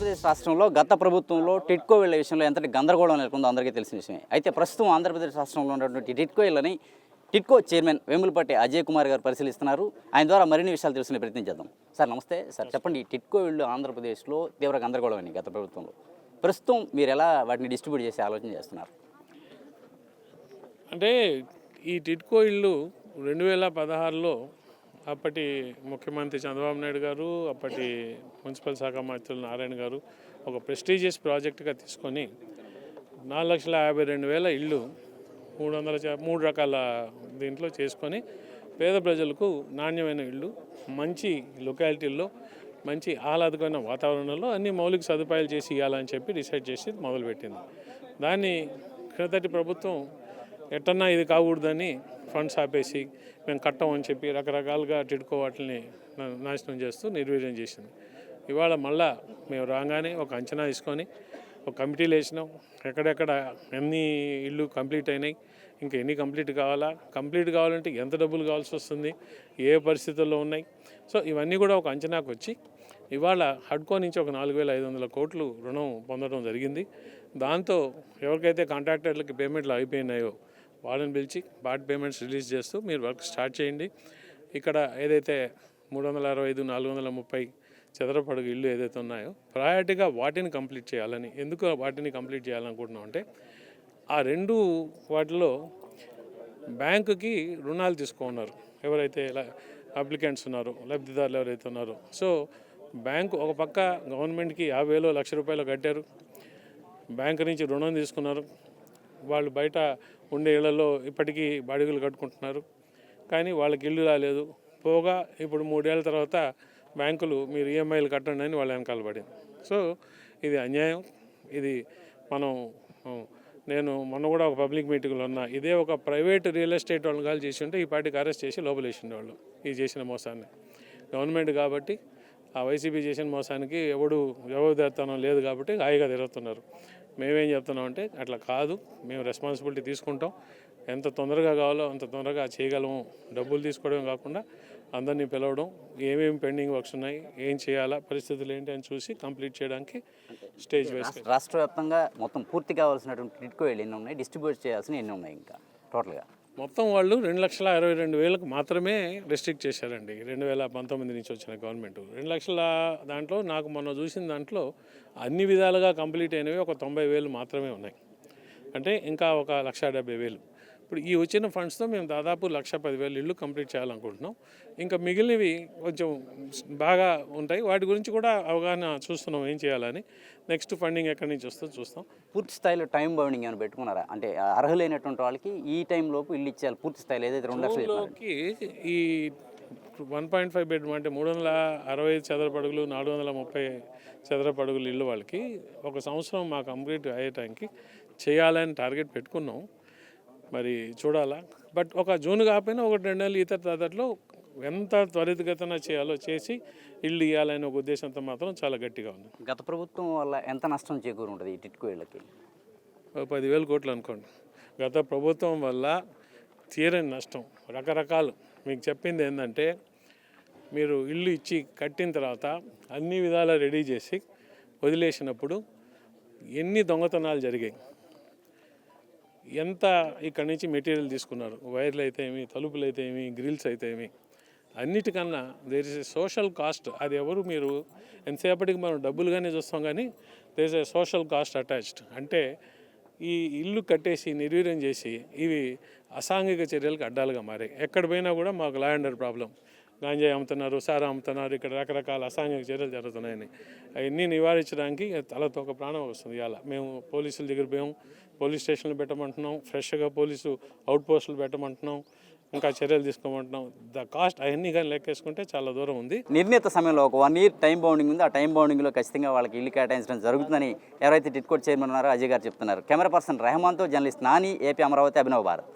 ఆంధ్రప్రదేశ్ రాష్ట్రంలో గత ప్రభుత్వంలో టిడ్కో ఇళ్ల విషయంలో ఎంతటి గందరగోళం నెలకొందో అందరికీ తెలిసిన విషయమే. అయితే ప్రస్తుతం ఆంధ్రప్రదేశ్ రాష్ట్రంలో ఉన్నటువంటి టిడ్కో ఇళ్లని టిడ్కో చైర్మన్ వేములపాటి అజయ్ కుమార్ గారు పరిశీలిస్తున్నారు. ఆయన ద్వారా మరిన్ని విషయాలు తెలుసుకునే ప్రయత్నం చేద్దాం. సార్ నమస్తే. సార్ చెప్పండి, ఈ టిడ్కో ఇళ్ళు ఆంధ్రప్రదేశ్లో తీవ్ర గందరగోళం అని గత ప్రభుత్వంలో, ప్రస్తుతం మీరు ఎలా వాటిని డిస్ట్రిబ్యూట్ చేసే ఆలోచన చేస్తున్నారు? అంటే ఈ టిడ్కో ఇళ్ళు 2016లో అప్పటి ముఖ్యమంత్రి చంద్రబాబు నాయుడు గారు, అప్పటి మున్సిపల్ శాఖ మంత్రులు నారాయణ గారు ఒక ప్రెస్టీజియస్ ప్రాజెక్టుగా తీసుకొని 4,52,000 ఇళ్ళు 3 రకాల దీంట్లో చేసుకొని పేద ప్రజలకు నాణ్యమైన ఇళ్ళు మంచి లొకాలిటీల్లో మంచి ఆహ్లాదకరమైన వాతావరణంలో అన్ని మౌలిక సదుపాయాలు చేసి ఇవ్వాలని చెప్పి డిసైడ్ చేసి మొదలుపెట్టింది. దాన్ని క్రిందటి ప్రభుత్వం ఎట్టన్నా ఇది కాకూడదని ఫండ్స్ ఆపేసి మేము కట్టమని చెప్పి రకరకాలుగా టిడ్కో వాటిని నాశనం చేస్తూ నిర్వీర్యం చేసింది. ఇవాళ మళ్ళా మేము రాగానే ఒక అంచనా తీసుకొని ఒక కమిటీలు వేసినాం. ఎక్కడెక్కడ ఎన్ని ఇళ్ళు కంప్లీట్ అయినాయి, ఇంకా ఎన్ని కంప్లీట్ కావాలంటే ఎంత డబ్బులు కావాల్సి వస్తుంది, ఏ పరిస్థితుల్లో ఉన్నాయి. సో ఇవన్నీ కూడా ఒక అంచనాకు వచ్చి ఇవాళ హడ్కో నుంచి ఒక 4,500 కోట్లు రుణం పొందడం జరిగింది. దాంతో ఎవరికైతే కాంట్రాక్టర్లకి పేమెంట్లు అయిపోయినాయో వాళ్ళని పిలిచి వాటి పేమెంట్స్ రిలీజ్ చేస్తూ మీరు వర్క్ స్టార్ట్ చేయండి. ఇక్కడ ఏదైతే 365, 430 చదరపు అడుగు ఇళ్ళు ఏదైతే ఉన్నాయో ప్రయారిటీగా వాటిని కంప్లీట్ చేయాలని. ఎందుకు వాటిని కంప్లీట్ చేయాలనుకుంటున్నాం అంటే ఆ రెండు వాటిలో బ్యాంకుకి రుణాలు తీసుకున్నారు ఎవరైతే అప్లికెంట్స్ ఉన్నారో, లబ్ధిదారులు ఎవరైతే ఉన్నారో. సో బ్యాంకు ఒక పక్క గవర్నమెంట్కి 50,000 లక్ష రూపాయలు కట్టారు, బ్యాంకు నుంచి రుణం తీసుకున్నారు. వాళ్ళు బయట ఉండే ఇళ్లలో ఇప్పటికీ బాడిగలు కట్టుకుంటున్నారు, కానీ వాళ్ళకి ఇల్లు రాలేదు. పోగా ఇప్పుడు 3 ఏళ్ళ తర్వాత బ్యాంకులు మీరు ఈఎంఐలు కట్టండి అని వాళ్ళ వెనకాల పడింది. సో ఇది అన్యాయం. ఇది నేను మొన్న కూడా ఒక పబ్లిక్ మీటింగ్లో ఉన్నా, ఇదే ఒక ప్రైవేట్ రియల్ ఎస్టేట్ వాళ్ళని కాల్ చేసి ఉంటే ఈ పార్టీకి అరెస్ట్ చేసి లోపలేసిండే వాళ్ళు ఈ చేసిన మోసాన్ని. గవర్నమెంట్ కాబట్టి ఆ వైసీపీ చేసిన మోసానికి జవాబుదారితనం లేదు కాబట్టి హాయిగా తిరుగుతున్నారు. మేమేం చెప్తున్నామంటే అట్లా కాదు, మేము రెస్పాన్సిబిలిటీ తీసుకుంటాం. ఎంత తొందరగా కావాలో అంత తొందరగా చేయగలము. డబ్బులు తీసుకోవడం కాకుండా అందరినీ పిలవడం, ఏమేమి పెండింగ్ వర్క్స్ ఉన్నాయి, ఏం చేయాలా, పరిస్థితులు ఏంటి అని చూసి కంప్లీట్ చేయడానికి స్టేజ్ వేస్తాం. రాష్ట్ర వ్యాప్తంగా మొత్తం పూర్తి కావాల్సినటువంటి టిడ్కో ఇళ్ళు ఎన్ని ఉన్నాయి, డిస్ట్రిబ్యూట్ చేయాల్సిన ఎన్ని ఉన్నాయి ఇంకా టోటల్గా? మొత్తం వాళ్ళు 2,62,000 మాత్రమే రెస్ట్రిక్ట్ చేశారండి 2019 నుంచి వచ్చిన గవర్నమెంట్. 2 లక్షల దాంట్లో నాకు మొన్న చూసిన దాంట్లో అన్ని విధాలుగా కంప్లీట్ అయినవి ఒక 90,000 మాత్రమే ఉన్నాయి. అంటే ఇంకా ఒక 1,70,000. ఇప్పుడు ఈ వచ్చిన ఫండ్స్తో మేము దాదాపు 1,10,000 ఇళ్ళు కంప్లీట్ చేయాలనుకుంటున్నాం. ఇంకా మిగిలినవి కొంచెం బాగా ఉంటాయి, వాటి గురించి కూడా అవగాహన చూస్తున్నాం ఏం చేయాలని. నెక్స్ట్ ఫండింగ్ ఎక్కడి నుంచి వస్తుందో చూస్తాం. పూర్తి స్థాయిలో టైం బౌండింగ్ ఏమైనా పెట్టుకున్నారా? అంటే అర్హులైనటువంటి వాళ్ళకి ఈ టైంలోపు ఇల్లు ఇచ్చేయాలి పూర్తి స్థాయిలో, ఏదైతే 2 లక్షలకి ఈ 1.5 బెడ్రూమ్ అంటే 365 చదరపు అడుగులు, 430 చదరపు అడుగులు ఇల్లు వాళ్ళకి ఒక సంవత్సరం మా కంప్లీట్ అయ్యే టైంకి చేయాలని టార్గెట్ పెట్టుకున్నాం. మరి చూడాలా. బట్ ఒక జూన్ కాకపోయినా 1-2 నెలలు ఇతర తదట్లో ఎంత త్వరితగతిన చేయాలో చేసి ఇల్లు ఇవ్వాలనే ఒక ఉద్దేశంతో మాత్రం చాలా గట్టిగా ఉంది. గత ప్రభుత్వం వల్ల ఎంత నష్టం చేకూరు ఉంటుంది ఈ టిడ్కో ఇళ్ళకి? 10,000 కోట్లు అనుకోండి. గత ప్రభుత్వం వల్ల తీరని నష్టం రకరకాలు. మీకు చెప్పింది ఏంటంటే మీరు ఇల్లు ఇచ్చి కట్టిన తర్వాత అన్ని విధాలా రెడీ చేసి వదిలేసినప్పుడు ఎన్ని దొంగతనాలు జరిగాయి, ఎంత ఇక్కడి నుంచి మెటీరియల్ తీసుకున్నారు, వైర్లు అయితే ఏమి, తలుపులు అయితే ఏమి, గ్రిల్స్ అయితే ఏమి, అన్నిటికన్నా there is a social cost. అది ఎవరు మీరు ఎంతసేపటికి మనం డబ్బులుగానే చూస్తాం, కానీ there is a social cost attached. అంటే ఈ ఇల్లు కట్టేసి నిర్వీర్యం చేసి ఇవి అసాంఘిక చర్యలకు అడ్డాలుగా మారాయి. ఎక్కడ పోయినా కూడా మాకు లా అండ్ ఆర్డర్ ప్రాబ్లం, గాంజాయి అమ్ముతున్నారు, సారా అమ్ముతున్నారు, ఇక్కడ రకరకాల అసాంఘిక చర్యలు జరుగుతున్నాయని అవన్నీ నివారించడానికి తలతో ఒక ప్రాణం వస్తుంది. ఇలా మేము పోలీసుల దగ్గర పోయాం, పోలీస్ స్టేషన్లు పెట్టమంటున్నాం, ఫ్రెష్గా పోలీసు అవుట్ పోస్టులు పెట్టమంటున్నాం, ఇంకా చర్యలు తీసుకోమంటున్నాం. ద కాస్ట్ అవన్నీ కానీ లెక్కేసుకుంటే చాలా దూరం ఉంది. నిర్ణీత సమయంలో ఒక 1 ఇయర్ టైం బౌండింగ్ ఉంది. ఆ టైం బౌండింగ్లో ఖచ్చితంగా వాళ్ళకి ఇల్లు కేటాయించడం జరుగుతుందని ఎవరైతే టిడ్కో చైర్మన్ ఉన్నారో అజయ్ గారు చెప్తున్నారు. కెమెరా పర్సన్ రెహమాన్తో జర్నలిస్ట్ నాని, ఏపీ అమరావతి, అభినవ్ భారత్.